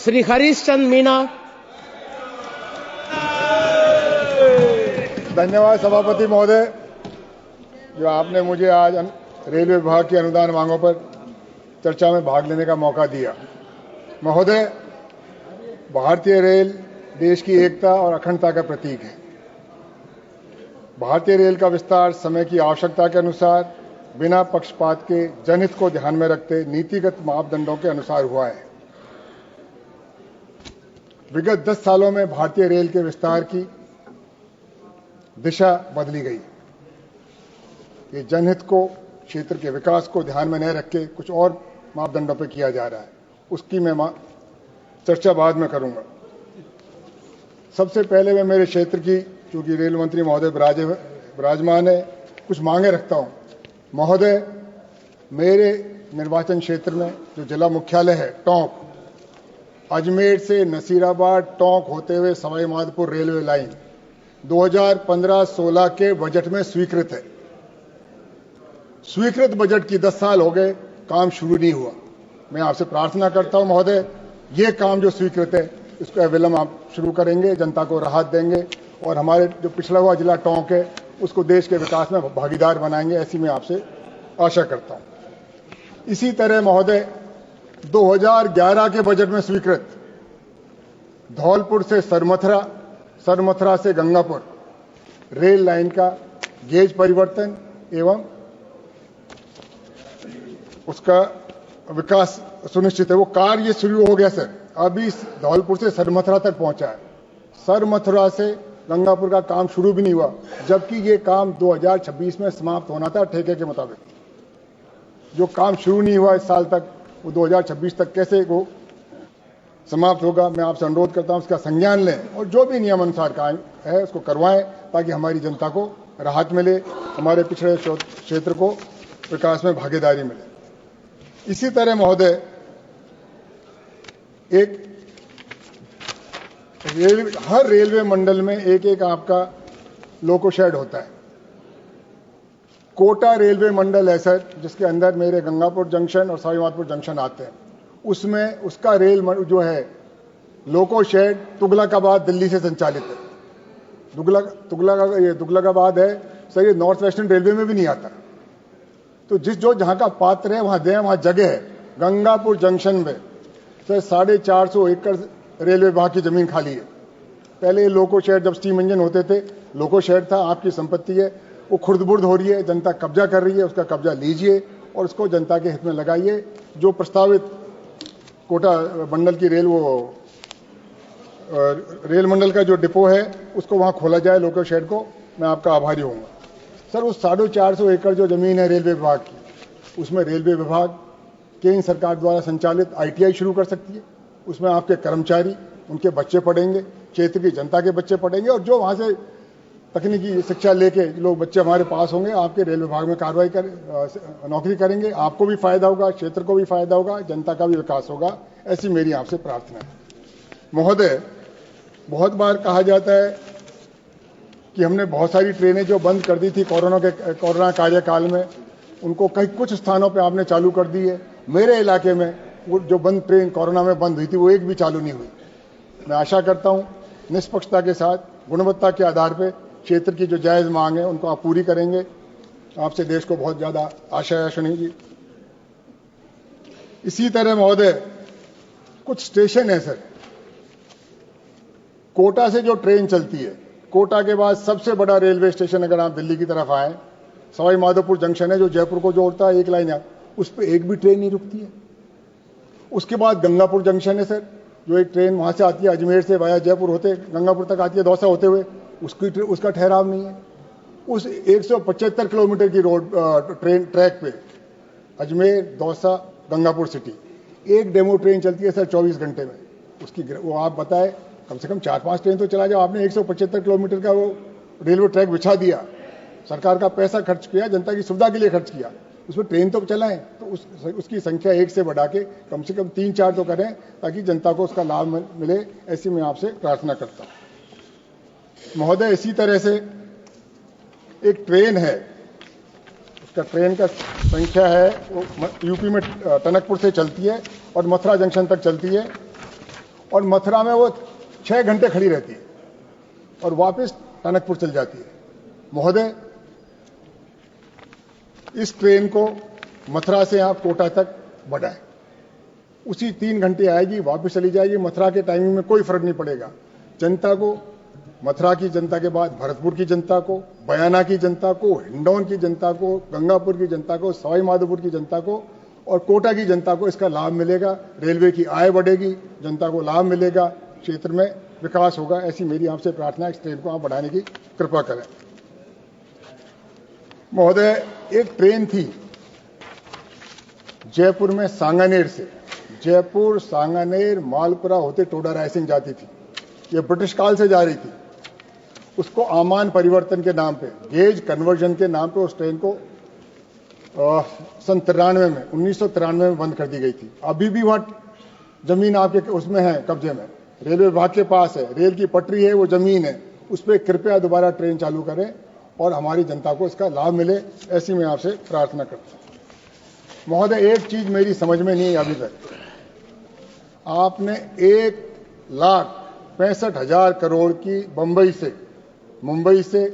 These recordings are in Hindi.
श्री हरीश चंद मीना। धन्यवाद सभापति महोदय, जो आपने मुझे आज रेलवे विभाग की अनुदान मांगों पर चर्चा में भाग लेने का मौका दिया। महोदय, भारतीय रेल देश की एकता और अखंडता का प्रतीक है। भारतीय रेल का विस्तार समय की आवश्यकता के अनुसार बिना पक्षपात के जनहित को ध्यान में रखते नीतिगत मापदंडों के अनुसार हुआ है। विगत 10 सालों में भारतीय रेल के विस्तार की दिशा बदली गई। ये जनहित को, क्षेत्र के विकास को ध्यान में न रख के कुछ और मापदंडों पर किया जा रहा है। उसकी मैं चर्चा बाद में करूंगा। सबसे पहले मैं मेरे क्षेत्र की, चूंकि रेल मंत्री महोदय विराजमान है, कुछ मांगे रखता हूं। महोदय, मेरे निर्वाचन क्षेत्र में जो जिला मुख्यालय है टोंक, अजमेर से नसीराबाद टोंक होते हुए सवाई माधोपुर रेलवे लाइन 2015-16 के बजट में स्वीकृत है। स्वीकृत बजट की 10 साल हो गए, काम शुरू नहीं हुआ। मैं आपसे प्रार्थना करता हूं महोदय, ये काम जो स्वीकृत है इसको अविलंब आप शुरू करेंगे, जनता को राहत देंगे और हमारे जो पिछड़ा हुआ जिला टोंक है उसको देश के विकास में भागीदार बनाएंगे, ऐसी मैं आपसे आशा करता हूं। इसी तरह महोदय, 2011 के बजट में स्वीकृत धौलपुर से सरमथुरा, सरमथुरा से गंगापुर रेल लाइन का गेज परिवर्तन एवं उसका विकास सुनिश्चित है। वो कार्य शुरू हो गया सर, अभी धौलपुर से सरमथुरा तक पहुंचा है। सरमथुरा से गंगापुर का काम शुरू भी नहीं हुआ, जबकि ये काम 2026 में समाप्त होना था ठेके के मुताबिक। जो काम शुरू नहीं हुआ इस साल तक, वो 2026 तक कैसे वो समाप्त होगा? मैं आपसे अनुरोध करता हूं उसका संज्ञान लें और जो भी नियम अनुसार काम है उसको करवाएं, ताकि हमारी जनता को राहत मिले, हमारे पिछड़े क्षेत्र को विकास में भागीदारी मिले। इसी तरह महोदय, हर रेलवे मंडल में एक आपका लोको शेड होता है। कोटा रेलवे मंडल है सर, जिसके अंदर मेरे गंगापुर जंक्शन और सवाई माधोपुर जंक्शन आते हैं। उसमें उसका रेल जो है लोको शेड तुगलकाबाद दिल्ली से संचालित है। तुगलकाबाद है सर, ये नॉर्थ वेस्टर्न रेलवे में भी नहीं आता। तो जहां का पात्र है वहां दें, वहां जगह है। गंगापुर जंक्शन में सर 450 एकड़ रेलवे विभाग की जमीन खाली है। पहले लोको शेड, जब स्टीम इंजन होते थे, लोको शेड था, आपकी संपत्ति है, वो खुर्द-बुर्द हो रही है, जनता कब्जा कर रही है, उसका कब्जा लीजिए और उसको जनता के हित में लगाइए। जो प्रस्तावित कोटा मंडल की रेल मंडल का जो डिपो है उसको वहां खोला जाए, लोको शेड को। मैं आपका आभारी होऊंगा सर। उस 450 एकड़ जो जमीन है रेलवे विभाग की, उसमें रेलवे विभाग केंद्र सरकार द्वारा संचालित ITI शुरू कर सकती है। उसमें आपके कर्मचारी, उनके बच्चे पढ़ेंगे, क्षेत्र की जनता के बच्चे पढ़ेंगे और जो वहां से तकनीकी शिक्षा लेके लोग बच्चे हमारे पास होंगे, आपके रेल विभाग में नौकरी करेंगे। आपको भी फायदा होगा, क्षेत्र को भी फायदा होगा, जनता का भी विकास होगा। ऐसी मेरी आपसे प्रार्थना है। महोदय, बहुत बार कहा जाता है कि हमने बहुत सारी ट्रेनें जो बंद कर दी थी कोरोना कार्यकाल में, उनको कुछ स्थानों पे आपने चालू कर दी है। मेरे इलाके में वो जो ट्रेन कोरोना में बंद हुई थी, वो एक भी चालू नहीं हुई। मैं आशा करता हूं निष्पक्षता के साथ, गुणवत्ता के आधार पर क्षेत्र की जो जायज मांग है उनको आप पूरी करेंगे। आपसे देश को बहुत ज्यादा आशा सुनेगी। इसी तरह महोदय, कुछ स्टेशन है सर, कोटा से जो ट्रेन चलती है, कोटा के बाद सबसे बड़ा रेलवे स्टेशन अगर आप दिल्ली की तरफ आए, सवाई माधोपुर जंक्शन है, जो जयपुर को जोड़ता है, एक लाइन है, उस पर एक भी ट्रेन नहीं रुकती है। उसके बाद गंगापुर जंक्शन है सर, जो एक ट्रेन वहां से आती है अजमेर से वाया जयपुर होते गंगापुर तक आती है, दौसा होते हुए, उसका ठहराव नहीं है। उस 175 किलोमीटर की ट्रेन ट्रैक पे अजमेर, दौसा, गंगापुर सिटी एक डेमो ट्रेन चलती है सर 24 घंटे में। उसकी वो आप बताएं, कम से कम 4-5 ट्रेन तो चला जाओ। आपने 175 किलोमीटर का वो रेलवे ट्रैक बिछा दिया, सरकार का पैसा खर्च किया, जनता की सुविधा के लिए खर्च किया, उसमें ट्रेन तो चलाएं। तो उसकी संख्या 1 से बढ़ा के कम से कम 3-4 तो करें, ताकि जनता को उसका लाभ मिले। ऐसी मैं आपसे प्रार्थना करता हूं महोदय। इसी तरह से एक ट्रेन है, उसका ट्रेन का संख्या है, वो यूपी में टनकपुर से चलती है और मथुरा जंक्शन तक चलती है। और मथुरा में वो 6 घंटे खड़ी रहती है और वापस टनकपुर चल जाती है। महोदय, इस ट्रेन को मथुरा से आप कोटा तक बढ़ाएं, उसी 3 घंटे आएगी, वापस चली जाएगी। मथुरा के टाइमिंग में कोई फर्क नहीं पड़ेगा। जनता को, मथुरा की जनता के बाद भरतपुर की जनता को, बयाना की जनता को, हिंडौन की जनता को, गंगापुर की जनता को, सवाई माधोपुर की जनता को और कोटा की जनता को इसका लाभ मिलेगा। रेलवे की आय बढ़ेगी, जनता को लाभ मिलेगा, क्षेत्र में विकास होगा। ऐसी मेरी आपसे प्रार्थना है, इस ट्रेन को आप बढ़ाने की कृपा करें। महोदय, एक ट्रेन थी जयपुर में सांगानेर से, जयपुर सांगानेर मालपुरा होते टोडा रायसिंह जाती थी। ये ब्रिटिश काल से जा रही थी। उसको आमान परिवर्तन के नाम पे, गेज कन्वर्जन के नाम पे उस ट्रेन को सन 1993 में बंद कर दी गई थी। अभी भी वह जमीन आपके उसमें है, कब्जे में, रेलवे विभाग के पास है। रेल की पटरी है, वो जमीन है, उस पर कृपया दोबारा ट्रेन चालू करें और हमारी जनता को इसका लाभ मिले, ऐसी मैं आपसे प्रार्थना करता हूं। महोदय, एक चीज मेरी समझ में नहीं आई अभी तक। आपने 1,65,000 करोड़ की मुंबई से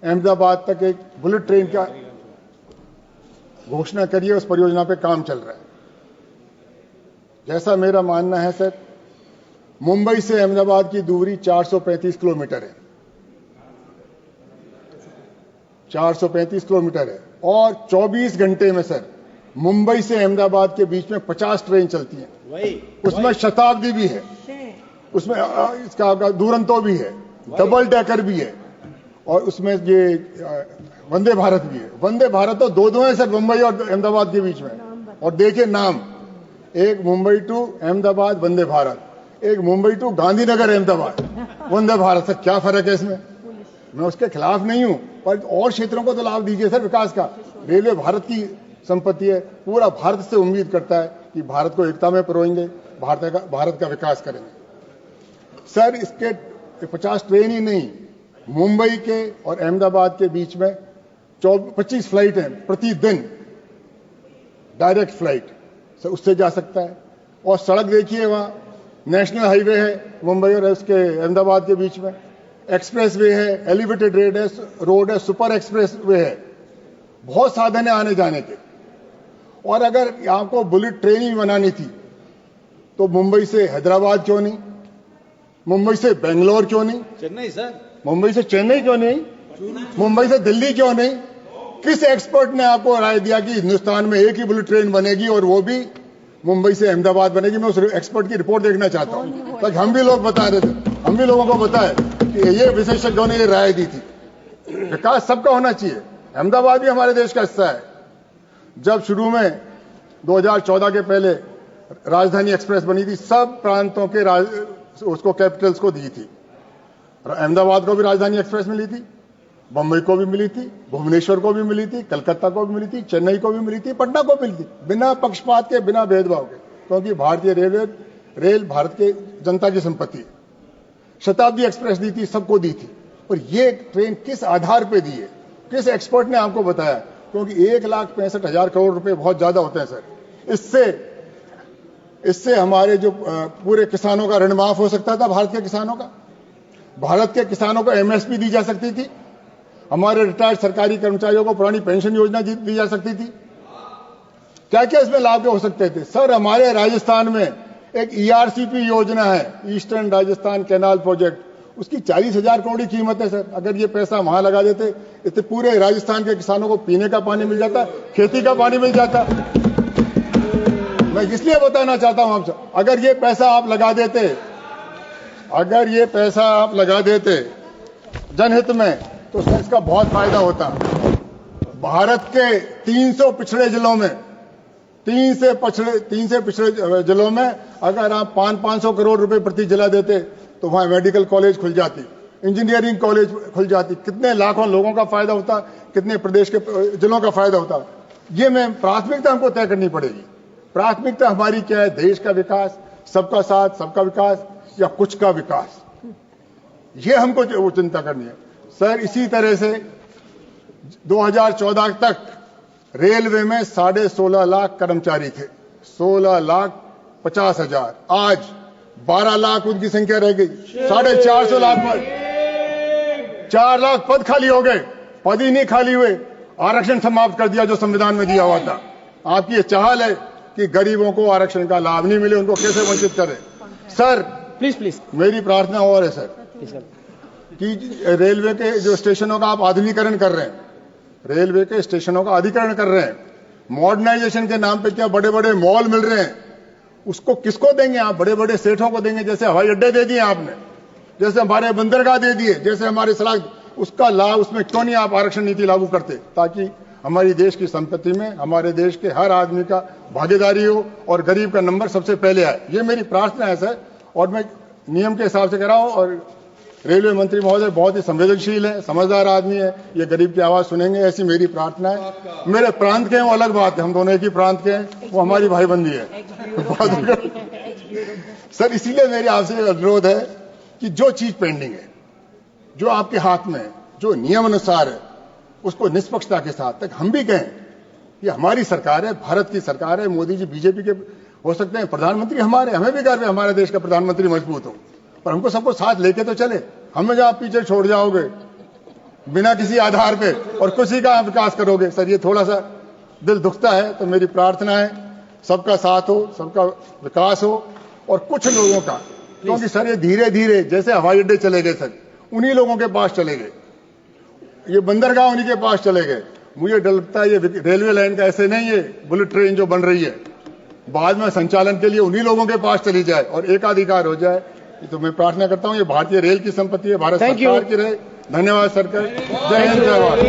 अहमदाबाद तक एक बुलेट ट्रेन का घोषणा करिए। उस परियोजना पे काम चल रहा है। जैसा मेरा मानना है सर, मुंबई से अहमदाबाद की दूरी 435 किलोमीटर है, 435 किलोमीटर है और 24 घंटे में सर मुंबई से अहमदाबाद के बीच में 50 ट्रेन चलती हैं। उसमें शताब्दी भी है, उसमें इसका दुरंतो भी है, डबल डेकर भी है और उसमें ये वंदे भारत भी है। वंदे भारत तो दो है सर, मुंबई और अहमदाबाद के बीच में। और देखिए नाम, एक मुंबई टू अहमदाबाद वंदे भारत, एक मुंबई टू गांधीनगर अहमदाबाद वंदे भारत। सर क्या फर्क है इसमें? मैं उसके खिलाफ नहीं हूं, पर और क्षेत्रों को तो लाभ दीजिए सर विकास का। रेलवे भारत की संपत्ति है, पूरा भारत से उम्मीद करता है कि भारत को एकता में पिरोएंगे, भारत का विकास करेंगे। सर इसके 50 ट्रेन ही नहीं, मुंबई के और अहमदाबाद के बीच में 25 फ्लाइट हैं प्रतिदिन, डायरेक्ट फ्लाइट सर, उससे जा सकता है। और सड़क देखिए, वहां नेशनल हाईवे है मुंबई और उसके अहमदाबाद के बीच में, एक्सप्रेस वे है, एलिवेटेड रोड है, सुपर एक्सप्रेस वे है, बहुत साधन है आने जाने के। और अगर आपको बुलेट ट्रेन ही बनानी थी तो मुंबई से हैदराबाद क्यों नहीं, मुंबई से बेंगलोर क्यों नहीं, चेन्नई सर, मुंबई से चेन्नई क्यों नहीं, मुंबई से दिल्ली क्यों नहीं? किस एक्सपर्ट ने आपको राय दिया कि हिंदुस्तान में एक ही बुलेट ट्रेन बनेगी और वो भी मुंबई से अहमदाबाद बनेगी? मैं उस एक्सपर्ट की रिपोर्ट देखना चाहता हूं, ताकि हम भी लोग बता रहे थे, हम भी लोगों को बताए कि ये विशेषज्ञों ने ये राय दी थी। विकास सबका होना चाहिए, अहमदाबाद भी हमारे देश का हिस्सा है। जब शुरू में 2014 के पहले राजधानी एक्सप्रेस बनी थी, सब प्रांतों के उसको कैपिटल्स को दी थी। अहमदाबाद को भी राजधानी एक्सप्रेस मिली थी, बंबई को भी मिली थी, भुवनेश्वर को भी मिली थी, कलकत्ता को भी मिली थी, चेन्नई को भी मिली थी, पटना को मिली थी, बिना पक्षपात के, बिना भेदभाव के, क्योंकि भारतीय रेल भारत के जनता की संपत्ति है। शताब्दी एक्सप्रेस दी थी, सबको दी थी। और ये ट्रेन किस आधार पर दी है, किस एक्सपर्ट ने आपको बताया? क्योंकि 1,65,000 करोड़ रुपए बहुत ज्यादा होते हैं सर। इससे हमारे जो पूरे किसानों का ऋण माफ हो सकता था, भारत के किसानों का, भारत के किसानों को एमएसपी दी जा सकती थी, हमारे रिटायर्ड सरकारी कर्मचारियों को पुरानी पेंशन योजना दी जा सकती थी। क्या क्या इसमें लाभ हो सकते थे सर? हमारे राजस्थान में एक ईआरसीपी योजना है, ईस्टर्न राजस्थान कैनाल प्रोजेक्ट, उसकी 40,000 करोड़ की कीमत है सर। अगर ये पैसा वहां लगा देते, इससे पूरे राजस्थान के किसानों को पीने का पानी मिल जाता, खेती का पानी मिल जाता। मैं इसलिए बताना चाहता हूं आपसे, अगर ये पैसा आप लगा देते जनहित में, तो सर इसका बहुत फायदा होता। भारत के 300 पिछड़े जिलों में, 3 से पिछड़े जिलों में अगर आप 500 करोड़ रुपए प्रति जिला देते तो वहां मेडिकल कॉलेज खुल जाती, इंजीनियरिंग कॉलेज खुल जाती, कितने लाखों लोगों का फायदा होता, कितने प्रदेश के जिलों का फायदा होता। ये में प्राथमिकता हमको तय करनी पड़ेगी। प्राथमिकता हमारी क्या है? देश का विकास, सबका साथ, सबका विकास या कुछ का विकास, ये हमको चिंता करनी है सर। इसी तरह से 2014 तक रेलवे में 16.5 लाख कर्मचारी थे, 16,50,000। आज 12 लाख उनकी संख्या रह गई, 450 लाख पद, 4 लाख पद खाली हो गए, पद ही नहीं खाली हुए, आरक्षण समाप्त कर दिया जो संविधान में दिया हुआ था। आपकी ये चाहल है कि गरीबों को आरक्षण का लाभ नहीं मिले, उनको कैसे वंचित करें। सर प्लीज मेरी प्रार्थना और है सर कि रेलवे के जो स्टेशनों का आप आधुनिकीकरण कर रहे हैं, रेलवे के स्टेशनों का अधिकरण कर रहे हैं, मॉडर्नाइजेशन के नाम पे क्या बड़े बड़े मॉल मिल रहे हैं, उसको किसको देंगे आप? बड़े बड़े सेठों को देंगे। जैसे हवाई अड्डे दे दिए आपने, जैसे हमारे बंदरगाह दे दिए, जैसे हमारे सड़क, उसका लाभ उसमें क्यों नहीं आप आरक्षण नीति लागू करते, ताकि हमारी देश की संपत्ति में हमारे देश के हर आदमी का भागीदारी हो और गरीब का नंबर सबसे पहले आए। ये मेरी प्रार्थना है सर, और मैं नियम के हिसाब से कह रहा हूं। और रेलवे मंत्री महोदय बहुत ही संवेदनशील है, समझदार आदमी है, ये गरीब की आवाज सुनेंगे, ऐसी मेरी प्रार्थना है। मेरे प्रांत के हैं वो अलग बात है, हम दोनों एक ही प्रांत के हैं, वो हमारी भाईबंदी है। सर इसीलिए मेरी आपसे अनुरोध है कि जो चीज पेंडिंग है, जो आपके हाथ में है, जो नियम अनुसार है, उसको निष्पक्षता के साथ, तक हम भी कहें कि हमारी सरकार है, भारत की सरकार है, मोदी जी बीजेपी के हो सकते हैं, प्रधानमंत्री हमारे, हमें भी गर्व है हमारे देश का प्रधानमंत्री मजबूत हो, पर हमको सबको साथ लेके तो चले। हमें जब आप पीछे छोड़ जाओगे बिना किसी आधार पे और किसी का विकास करोगे, सर ये थोड़ा सा दिल दुखता है। तो मेरी प्रार्थना है सबका साथ हो, सबका विकास हो, और कुछ लोगों का, क्योंकि सर ये धीरे धीरे जैसे हवाई अड्डे चले गए सर, उन्हीं लोगों के पास चले गए, ये बंदरगाह उन्हीं के पास चले गए। मुझे डर लगता है ये रेलवे लाइन का ऐसे नहीं है, बुलेट ट्रेन जो बन रही है बाद में संचालन के लिए उन्हीं लोगों के पास चली जाए और एकाधिकार हो जाए। तो मैं प्रार्थना करता हूं ये भारतीय रेल की संपत्ति है, भारत सरकार की रहे। धन्यवाद सरकार। जय हिंद, जय भारत।